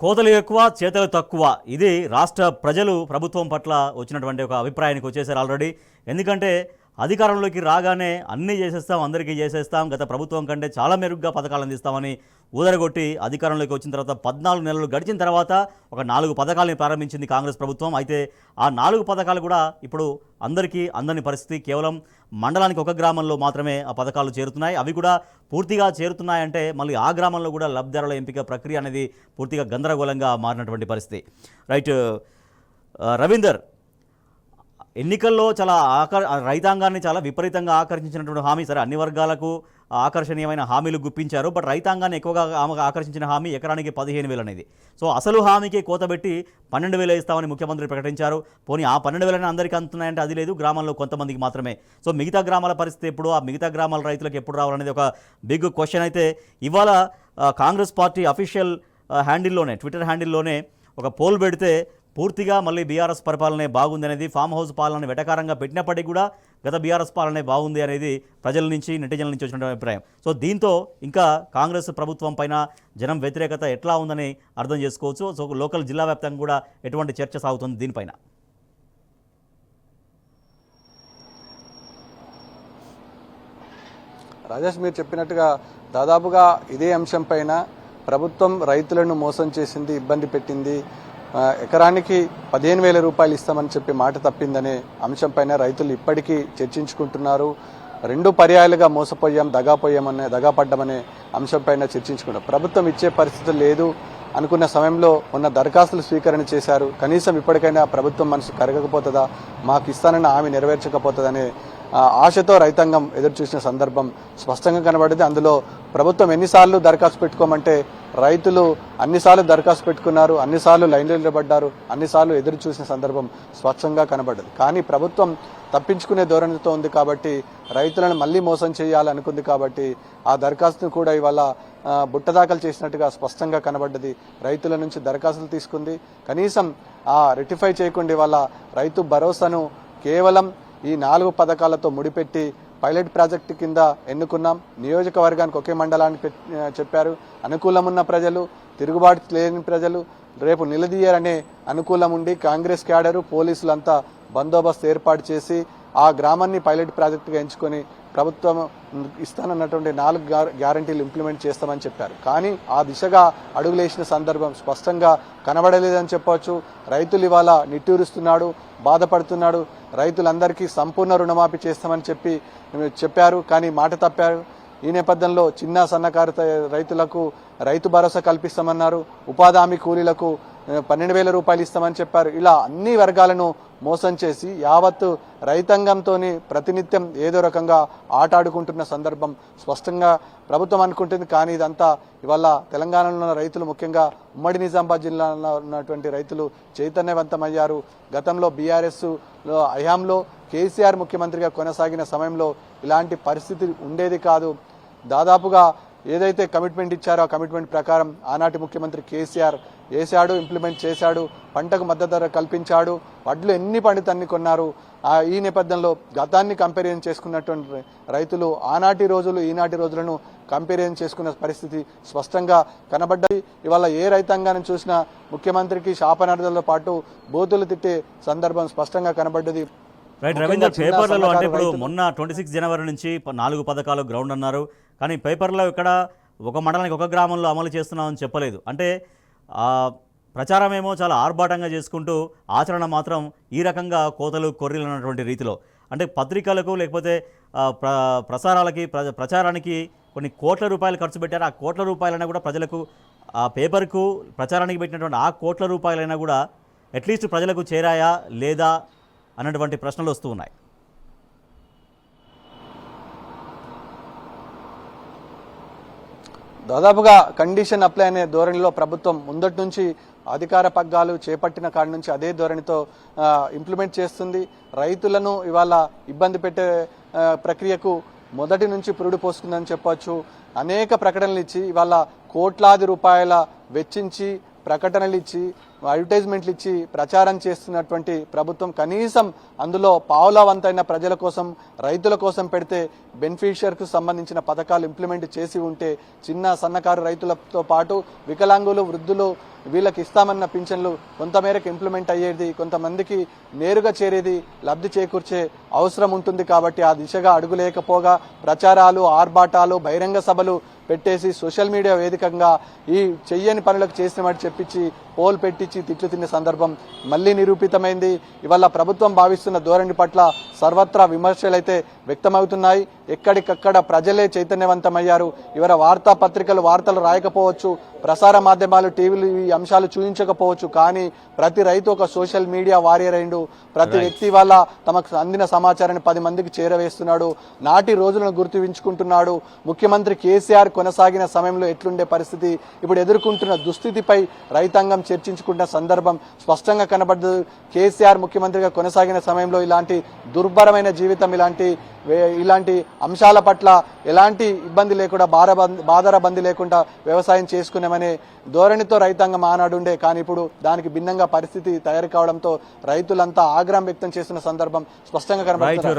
కోతలు ఎక్కువ చేతలు తక్కువ ఇది రాష్ట్ర ప్రజలు ప్రభుత్వం పట్ల వచ్చినటువంటి ఒక అభిప్రాయానికి వచ్చేసారు ఆల్రెడీ. ఎందుకంటే అధికారంలోకి రాగానే అన్నీ చేసేస్తాం, అందరికీ చేసేస్తాం, గత ప్రభుత్వం కంటే చాలా మెరుగ్గా పథకాలు అందిస్తామని ఊదరగొట్టి అధికారంలోకి వచ్చిన తర్వాత 14 నెలలు గడిచిన తర్వాత ఒక 4 పథకాలని ప్రారంభించింది కాంగ్రెస్ ప్రభుత్వం. అయితే ఆ 4 పథకాలు కూడా ఇప్పుడు అందరికీ అందని పరిస్థితి. కేవలం మండలానికి ఒక గ్రామంలో మాత్రమే ఆ పథకాలు చేరుతున్నాయి. అవి కూడా పూర్తిగా చేరుతున్నాయంటే మళ్ళీ ఆ గ్రామంలో కూడా లబ్ధిదారుల ఎంపిక ప్రక్రియ అనేది పూర్తిగా గందరగోళంగా మారినటువంటి పరిస్థితి. రైట్ రవీందర్, ఎన్నికల్లో చాలా రైతాంగాన్ని చాలా విపరీతంగా ఆకర్షించినటువంటి హామీ, సరే అన్ని వర్గాలకు ఆకర్షణీయమైన హామీలు గుప్పించారు, బట్ రైతాంగాన్ని ఎక్కువగా ఆకర్షించిన హామీ ఎకరానికి 15,000 అనేది. సో అసలు హామీకి కోతబెట్టి 12,000 ఇస్తామని ముఖ్యమంత్రి ప్రకటించారు. పోనీ ఆ 12,000 అందరికీ అందుతున్నాయంటే అది లేదు, గ్రామాల్లో కొంతమందికి మాత్రమే. సో మిగతా గ్రామాల పరిస్థితి ఎప్పుడు, ఆ మిగతా గ్రామాల రైతులకు ఎప్పుడు రావాలనేది ఒక బిగ్ క్వశ్చన్. అయితే ఇవాళ కాంగ్రెస్ పార్టీ అఫీషియల్ హ్యాండిల్లోనే, ట్విట్టర్ హ్యాండిల్లోనే ఒక పోల్ పెడితే పూర్తిగా మళ్ళీ బీఆర్ఎస్ పరిపాలనే బాగుంది అనేది, ఫామ్ హౌస్ పాలన వెటకారంగా పెట్టినప్పటికీ కూడా గత బీఆర్ఎస్ పాలనే బాగుంది అనేది ప్రజల నుంచి, నెటిజన్ల నుంచి వచ్చిన అభిప్రాయం. సో దీంతో ఇంకా కాంగ్రెస్ ప్రభుత్వం పైన జనం వ్యతిరేకత ఎట్లా ఉందని అర్థం చేసుకోవచ్చు. సో లోకల్ జిల్లా వ్యాప్తంగా కూడా ఎటువంటి చర్చ సాగుతుంది దీనిపైన? రాజేష్, మీరు చెప్పినట్టుగా దాదాపుగా ఇదే అంశం పైన ప్రభుత్వం రైతులను మోసం చేసింది, ఇబ్బంది పెట్టింది, ఎకరానికి 15,000 రూపాయలు ఇస్తామని చెప్పి మాట తప్పిందనే అంశం పైన రైతులు ఇప్పటికీ చర్చించుకుంటున్నారు. 2 పర్యాయాలుగా మోసపోయాం, దగాపడ్డామనే అంశం పైన చర్చించుకుంటారు. ప్రభుత్వం ఇచ్చే పరిస్థితి లేదు అనుకున్న సమయంలో ఉన్న దరఖాస్తులు స్వీకరణ చేశారు. కనీసం ఇప్పటికైనా ప్రభుత్వం మనసు కరగకపోతుందా, మాకు ఇస్తానన్న హామీ నెరవేర్చకపోతుందనే ఆశతో రైతాంగం ఎదురు చూసిన సందర్భం స్పష్టంగా కనబడింది. అందులో ప్రభుత్వం ఎన్నిసార్లు దరఖాస్తు పెట్టుకోమంటే రైతులు అన్నిసార్లు దరఖాస్తు పెట్టుకున్నారు, అన్నిసార్లు లైన్లో నిలబడ్డారు, అన్నిసార్లు ఎదురు చూసిన సందర్భం స్పష్టంగా కనబడ్డది. కానీ ప్రభుత్వం తప్పించుకునే ధోరణితో ఉంది కాబట్టి, రైతులను మళ్లీ మోసం చేయాలనుకుంది కాబట్టి ఆ దరఖాస్తును కూడా ఇవాళ బుట్టదాఖలు చేసినట్టుగా స్పష్టంగా కనబడ్డది. రైతుల నుంచి దరఖాస్తులు తీసుకుంది, కనీసం రెక్టిఫై చేయకుండా ఇవాళ రైతు భరోసాను కేవలం ఈ 4 పథకాలతో ముడిపెట్టి పైలట్ ప్రాజెక్టు కింద ఎన్నుకున్నాం. నియోజకవర్గానికి ఒకే మండలానికి చెప్పారు. అనుకూలమున్న ప్రజలు, తిరుగుబాటు లేని ప్రజలు రేపు నిలదీయారనే అనుకూలం ఉండి కాంగ్రెస్ క్యాడరు, పోలీసులంతా బందోబస్తు ఏర్పాటు చేసి ఆ గ్రామాన్ని పైలట్ ప్రాజెక్టుగా ఎంచుకొని ప్రభుత్వం ఇస్తానన్నటువంటి 4 గ్యారంటీలు ఇంప్లిమెంట్ చేస్తామని చెప్పారు. కానీ ఆ దిశగా అడుగులేసిన సందర్భం స్పష్టంగా కనబడలేదని చెప్పవచ్చు. రైతులు ఇవాళ నిట్టూరుస్తున్నాడు, బాధపడుతున్నాడు. రైతులందరికీ సంపూర్ణ రుణమాఫీ చేస్తామని చెప్పారు, కానీ మాట తప్పారు. ఈ నేపథ్యంలో చిన్న సన్నకారు రైతులకు రైతు భరోసా కల్పిస్తామన్నారు, ఉపాధి హామీ కూలీలకు 12,000 రూపాయలు ఇస్తామని చెప్పారు. ఇలా అన్ని వర్గాలను మోసం చేసి యావత్తు రైతాంగంతో ప్రతినిత్యం ఏదో రకంగా ఆటాడుకుంటున్న సందర్భం స్పష్టంగా ప్రభుత్వం అనుకుంటుంది. కానీ ఇదంతా ఇవాళ తెలంగాణలో ఉన్న రైతులు, ముఖ్యంగా ఉమ్మడి నిజామాబాద్ జిల్లాలో ఉన్నటువంటి రైతులు చైతన్యవంతమయ్యారు. గతంలో బీఆర్ఎస్ హయాంలో కేసీఆర్ ముఖ్యమంత్రిగా కొనసాగిన సమయంలో ఇలాంటి పరిస్థితి ఉండేది కాదు. దాదాపుగా ఏదైతే కమిట్మెంట్ ఇచ్చారో ఆ కమిట్మెంట్ ప్రకారం ఆనాటి ముఖ్యమంత్రి కేసీఆర్ వేశాడు, ఇంప్లిమెంట్ చేశాడు, పంటకు మద్దతు ధర కల్పించాడు, వడ్లు ఎన్ని పండితే అన్ని కొన్నారు. ఈ నేపథ్యంలో గతాన్ని కంపారిజన్ చేసుకున్నటువంటి రైతులు ఆనాటి రోజులు ఈనాటి రోజులను కంపారిజన్ చేసుకున్న పరిస్థితి స్పష్టంగా కనబడ్డది. ఇవాళ ఏ రైతాంగాన్ని చూసినా ముఖ్యమంత్రికి శాపనార్థాలతో పాటు బూతులు తిట్టే సందర్భం స్పష్టంగా కనబడ్డది. రైట్ రవీందర్, పేపర్లలో అంటే ఇప్పుడు మొన్న 26 జనవరి నుంచి 4 పథకాలు గ్రౌండ్ అన్నారు, కానీ పేపర్లో ఇక్కడ ఒక మండలానికి ఒక గ్రామంలో అమలు చేస్తున్నామని చెప్పలేదు. అంటే ప్రచారం ఏమో చాలా ఆర్భాటంగా చేసుకుంటూ ఆచరణ మాత్రం ఈ రకంగా కోతలు కొర్రీలు అన్నటువంటి రీతిలో, అంటే పత్రికలకు లేకపోతే ప్రసారాలకి ప్రచారానికి కొన్ని కోట్ల రూపాయలు ఖర్చు పెట్టారు. ఆ కోట్ల రూపాయలైనా కూడా ప్రజలకు, ఆ పేపర్కు ప్రచారానికి పెట్టినటువంటి ఆ కోట్ల రూపాయలైనా కూడా అట్లీస్ట్ ప్రజలకు చేరాయా లేదా అన్నటువంటి ప్రశ్నలు వస్తూ ఉన్నాయి. దాదాపుగా కండిషన్ అప్లై అనే ధోరణిలో ప్రభుత్వం ముందటి నుంచి అధికార పగ్గాలు చేపట్టిన కాడి నుంచి అదే ధోరణితో ఇంప్లిమెంట్ చేస్తుంది. రైతులను ఇవాళ ఇబ్బంది పెట్టే ప్రక్రియకు మొదటి నుంచి పురుడు పోసుకుందని చెప్పవచ్చు. అనేక ప్రకటనలు ఇచ్చి ఇవాళ కోట్లాది రూపాయల వెచ్చించి ప్రకటనలు ఇచ్చి అడ్వర్టైజ్మెంట్లు ఇచ్చి ప్రచారం చేస్తున్నటువంటి ప్రభుత్వం కనీసం అందులో పావులా వంతైన ప్రజల కోసం రైతుల కోసం పెడితే బెనిఫిషియర్కు సంబంధించిన పథకాలు ఇంప్లిమెంట్ చేసి ఉంటే చిన్న సన్నకారు రైతులతో పాటు వికలాంగులు వృద్ధులు వీళ్ళకి ఇస్తామన్న పింఛన్లు కొంతమేరకు ఇంప్లిమెంట్ అయ్యేది, కొంతమందికి నేరుగా చేరేది, లబ్ధి చేకూర్చే అవసరం ఉంటుంది. కాబట్టి ఆ దిశగా అడుగులేకపోగా ప్రచారాలు, ఆర్భాటాలు, బహిరంగ సభలు పెట్టేసి సోషల్ మీడియా వేదికగా ఈ చెయ్యని పనులకు చేసినట్టు చెప్పించి పోల్ పెట్టించి తిట్లు తిన్న సందర్భం మళ్లీ నిరూపితమైంది. ఇవాళ ప్రభుత్వం భావిస్తున్న ధోరణి పట్ల సర్వత్రా విమర్శలైతే వ్యక్తమవుతున్నాయి. ఎక్కడికక్కడ ప్రజలే చైతన్యవంతమయ్యారు. ఇవాళ వార్తాపత్రికలు వార్తలు రాయకపోవచ్చు, ప్రసార మాధ్యమాలు టీవీలు ఈ అంశాలు చూపించకపోవచ్చు, కానీ ప్రతి రైతు ఒక సోషల్ మీడియా వారియర్ అయిండు. ప్రతి వ్యక్తి వల్ల తమకు అందిన సమాచారాన్ని 10 మందికి చేరవేస్తున్నాడు. నాటి రోజులను గుర్తుంచుకుంటున్నాడు. ముఖ్యమంత్రి కేసీఆర్ కొనసాగిన సమయంలో ఎట్లుండే పరిస్థితి, ఇప్పుడు ఎదుర్కొంటున్న దుస్థితిపై రైతాంగం చర్చించుకున్న సందర్భం స్పష్టంగా కనబడ్డది. కేసీఆర్ ముఖ్యమంత్రిగా కొనసాగిన సమయంలో ఇలాంటి దుర్భరమైన జీవితం, ఇలాంటి అంశాల పట్ల ఎలాంటి ఇబ్బంది లేకుండా బాధరబంది లేకుండా వ్యవసాయం చేసుకున్నామనే ధోరణితో రైతాంగం ఆనాడుండే. కానీ ఇప్పుడు దానికి భిన్నంగా పరిస్థితి తయారు కావడంతో రైతులంతా ఆగ్రహం వ్యక్తం చేస్తున్న సందర్భం స్పష్టంగా కనబడుతుంది.